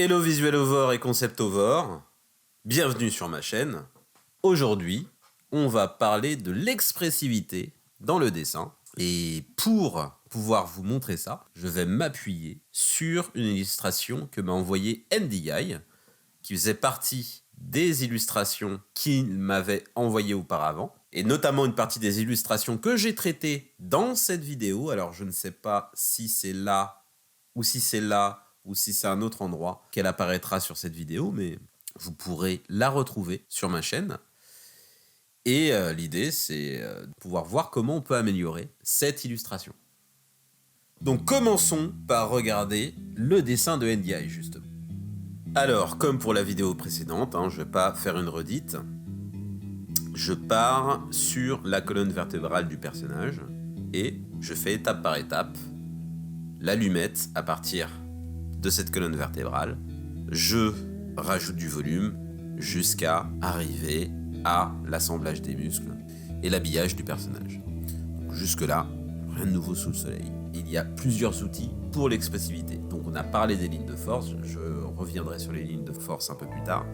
Hello Visualovore et Conceptovore, bienvenue sur ma chaîne. Aujourd'hui, on va parler de l'expressivité dans le dessin. Et pour pouvoir vous montrer ça, je vais m'appuyer sur une illustration que m'a envoyée NDI, qui faisait partie des illustrations qu'il m'avait envoyées auparavant, et notamment une partie des illustrations que j'ai traitées dans cette vidéo. Alors je ne sais pas si c'est là, ou si c'est là, ou si c'est un autre endroit qu'elle apparaîtra sur cette vidéo, mais vous pourrez la retrouver sur ma chaîne. Et l'idée, c'est de pouvoir voir comment on peut améliorer cette illustration. Donc commençons par regarder le dessin de NDI, justement. Alors, comme pour la vidéo précédente, je ne vais pas faire une redite, je pars sur la colonne vertébrale du personnage et je fais étape par étape l'allumette à partir de cette colonne vertébrale. Je rajoute du volume jusqu'à arriver à l'assemblage des muscles et l'habillage du personnage. Donc jusque là, rien de nouveau sous le soleil. Il y a plusieurs outils pour l'expressivité. Donc on a parlé des lignes de force, je reviendrai sur les lignes de force un peu plus tard.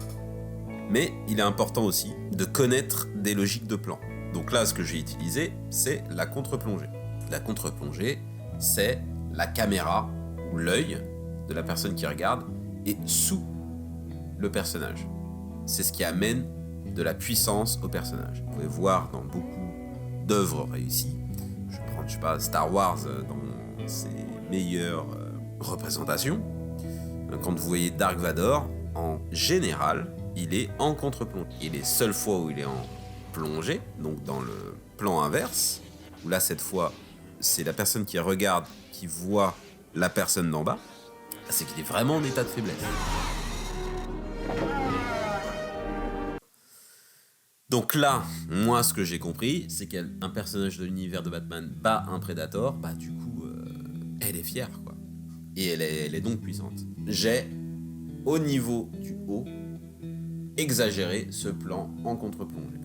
Mais il est important aussi de connaître des logiques de plan. Donc là, ce que j'ai utilisé, c'est la contre-plongée. La contre-plongée, c'est la caméra ou l'œil de la personne qui regarde est sous le personnage. C'est ce qui amène de la puissance au personnage. Vous pouvez voir dans beaucoup d'œuvres réussies, je vais prendre, je sais pas, Star Wars dans ses meilleures représentations. Quand vous voyez Dark Vador, en général, il est en contre-plongée. Et les seules fois où il est en plongée, donc dans le plan inverse, où là, cette fois, c'est la personne qui regarde, qui voit la personne d'en bas, c'est qu'il est vraiment en état de faiblesse. Donc là, moi, ce que j'ai compris, c'est qu'un personnage de l'univers de Batman bat un Predator, bah du coup, elle est fière, quoi. Et elle est donc puissante. J'ai, au niveau du haut, exagéré ce plan en contre-plongée.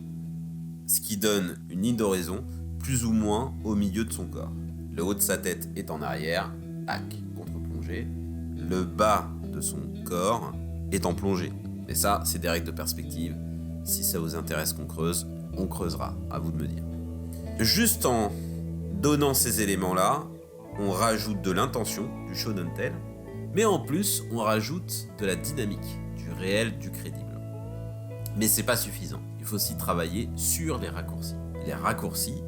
Ce qui donne une ligne d'horizon plus ou moins au milieu de son corps. Le haut de sa tête est en arrière, tac, contre-plongée. Le bas de son corps est en plongée. Mais ça, c'est des règles de perspective. Si ça vous intéresse qu'on creuse, on creusera, à vous de me dire. Juste en donnant ces éléments-là, on rajoute de l'intention, du show don't tell, mais en plus, on rajoute de la dynamique, du réel, du crédible. Mais c'est pas suffisant. Il faut aussi travailler sur les raccourcis. Les raccourcis,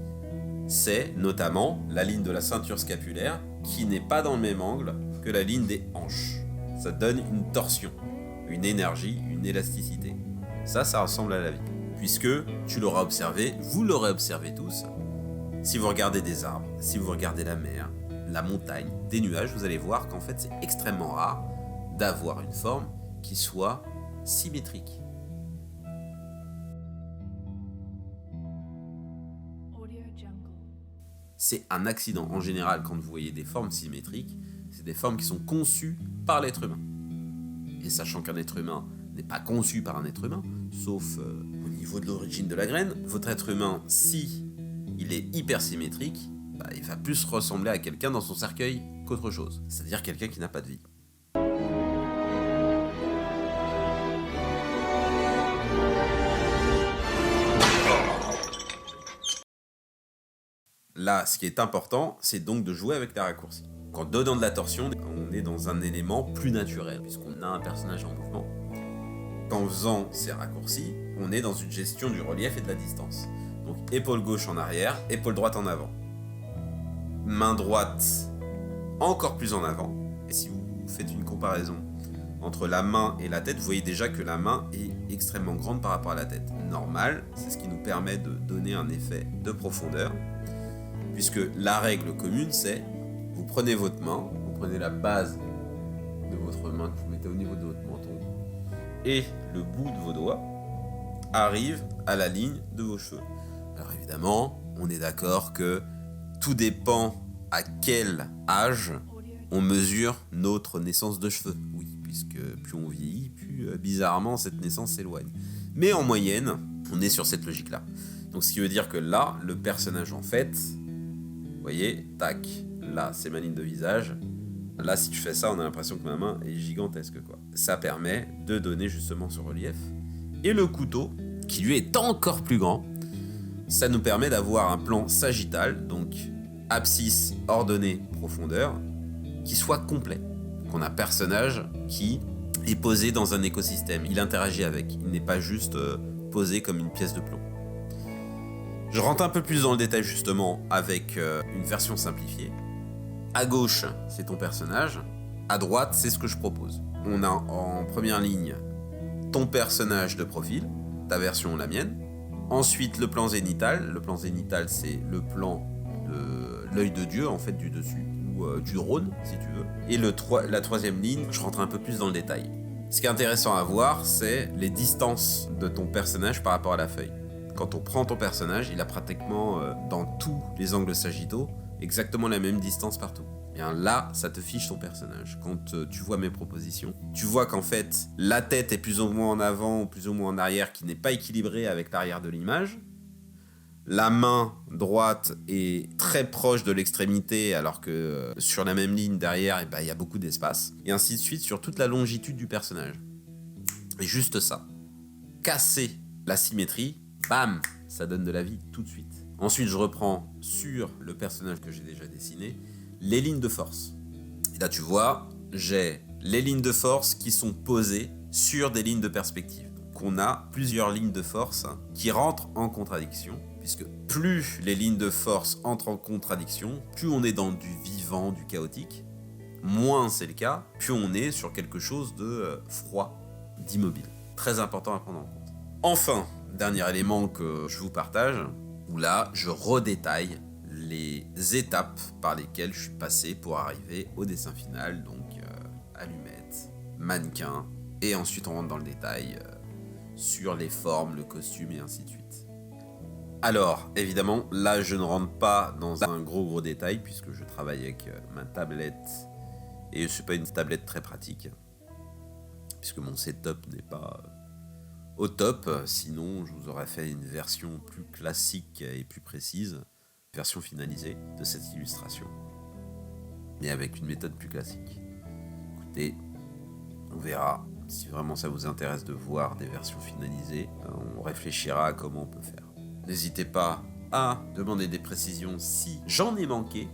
c'est notamment la ligne de la ceinture scapulaire qui n'est pas dans le même angle que la ligne des hanches. Ça donne une torsion, une énergie, une élasticité. Ça ressemble à la vie. Puisque, tu l'auras observé, vous l'aurez observé tous, si vous regardez des arbres, si vous regardez la mer, la montagne, des nuages, vous allez voir qu'en fait c'est extrêmement rare d'avoir une forme qui soit symétrique. C'est un accident. En général, quand vous voyez des formes symétriques, c'est des formes qui sont conçues par l'être humain. Et sachant qu'un être humain n'est pas conçu par un être humain, sauf au niveau de l'origine de la graine, votre être humain, si il est hyper symétrique, il va plus ressembler à quelqu'un dans son cercueil qu'autre chose. C'est-à-dire quelqu'un qui n'a pas de vie. Là, ce qui est important, c'est donc de jouer avec les raccourcis. En donnant de la torsion, on est dans un élément plus naturel, puisqu'on a un personnage en mouvement. En faisant ces raccourcis, on est dans une gestion du relief et de la distance. Donc épaule gauche en arrière, épaule droite en avant. Main droite encore plus en avant. Et si vous faites une comparaison entre la main et la tête, vous voyez déjà que la main est extrêmement grande par rapport à la tête. Normal, c'est ce qui nous permet de donner un effet de profondeur. Puisque la règle commune, c'est vous prenez votre main, vous prenez la base de votre main que vous mettez au niveau de votre menton, et le bout de vos doigts arrive à la ligne de vos cheveux. Alors évidemment, on est d'accord que tout dépend à quel âge on mesure notre naissance de cheveux. Oui, puisque plus on vieillit, plus bizarrement cette naissance s'éloigne. Mais en moyenne, on est sur cette logique-là. Donc ce qui veut dire que là, le personnage en fait, vous voyez, tac, là c'est ma ligne de visage, Là, si tu fais ça, on a l'impression que ma main est gigantesque, quoi. Ça permet de donner justement ce relief. Et le couteau, qui lui est encore plus grand, ça nous permet d'avoir un plan sagittal, donc abscisse, ordonnée, profondeur, qui soit complet. Donc on a un personnage qui est posé dans un écosystème, il interagit avec, il n'est pas juste posé comme une pièce de plomb. Je rentre un peu plus dans le détail justement avec une version simplifiée. À gauche, c'est ton personnage, à droite, c'est ce que je propose. On a en première ligne ton personnage de profil, ta version, la mienne. Ensuite, le plan zénital. Le plan zénital, c'est le plan de l'œil de Dieu, en fait, du dessus, ou du Rhône, si tu veux. Et la troisième ligne, je rentre un peu plus dans le détail. Ce qui est intéressant à voir, c'est les distances de ton personnage par rapport à la feuille. Quand on prend ton personnage, il a pratiquement, dans tous les angles sagittaux, exactement la même distance partout. Et bien là, ça te fiche ton personnage. Quand tu vois mes propositions, tu vois qu'en fait, la tête est plus ou moins en avant ou plus ou moins en arrière, qui n'est pas équilibrée avec l'arrière de l'image. La main droite est très proche de l'extrémité, alors que sur la même ligne derrière, eh ben, y a beaucoup d'espace. Et ainsi de suite sur toute la longitude du personnage. Et juste ça. Casser la symétrie, bam, ça donne de la vie tout de suite. Ensuite, je reprends sur le personnage que j'ai déjà dessiné, les lignes de force. Et là, tu vois, j'ai les lignes de force qui sont posées sur des lignes de perspective. Donc, on a plusieurs lignes de force qui rentrent en contradiction, puisque plus les lignes de force entrent en contradiction, plus on est dans du vivant, du chaotique, moins c'est le cas, plus on est sur quelque chose de froid, d'immobile. Très important à prendre en compte. Enfin, dernier élément que je vous partage, où là, je redétaille les étapes par lesquelles je suis passé pour arriver au dessin final, donc allumette, mannequin, et ensuite on rentre dans le détail sur les formes, le costume et ainsi de suite. Alors, évidemment, là je ne rentre pas dans un gros détail puisque je travaille avec ma tablette et c'est pas une tablette très pratique puisque mon setup n'est pas au top, sinon je vous aurais fait une version plus classique et plus précise, version finalisée de cette illustration, mais avec une méthode plus classique. Écoutez, on verra si vraiment ça vous intéresse de voir des versions finalisées, on réfléchira à comment on peut faire. N'hésitez pas à demander des précisions si j'en ai manqué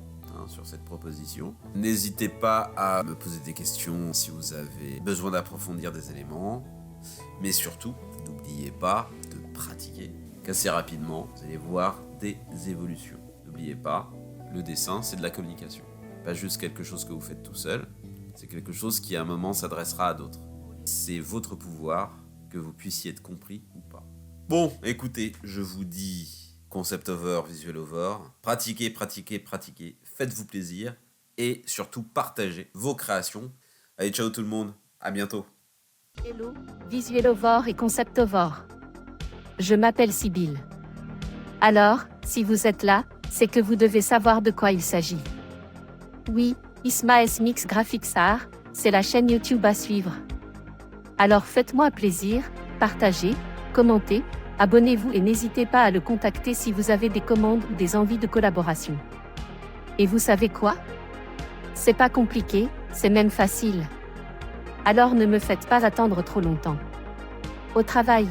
sur cette proposition. N'hésitez pas à me poser des questions si vous avez besoin d'approfondir des éléments, mais surtout, n'oubliez pas de pratiquer, qu'assez rapidement, vous allez voir des évolutions. N'oubliez pas, le dessin, c'est de la communication. Pas juste quelque chose que vous faites tout seul, c'est quelque chose qui à un moment s'adressera à d'autres. C'est votre pouvoir, que vous puissiez être compris ou pas. Bon, écoutez, je vous dis concept over, visual over. Pratiquez, faites-vous plaisir et surtout partagez vos créations. Allez, ciao tout le monde, à bientôt. Hello, Visuelovore et Conceptovore. Je m'appelle Sybille. Alors, si vous êtes là, c'est que vous devez savoir de quoi il s'agit. Oui, Ismaes Mix Graphics Art, c'est la chaîne YouTube à suivre. Alors faites-moi plaisir, partagez, commentez, abonnez-vous et n'hésitez pas à le contacter si vous avez des commandes ou des envies de collaboration. Et vous savez quoi ? C'est pas compliqué, c'est même facile. Alors ne me faites pas attendre trop longtemps. Au travail.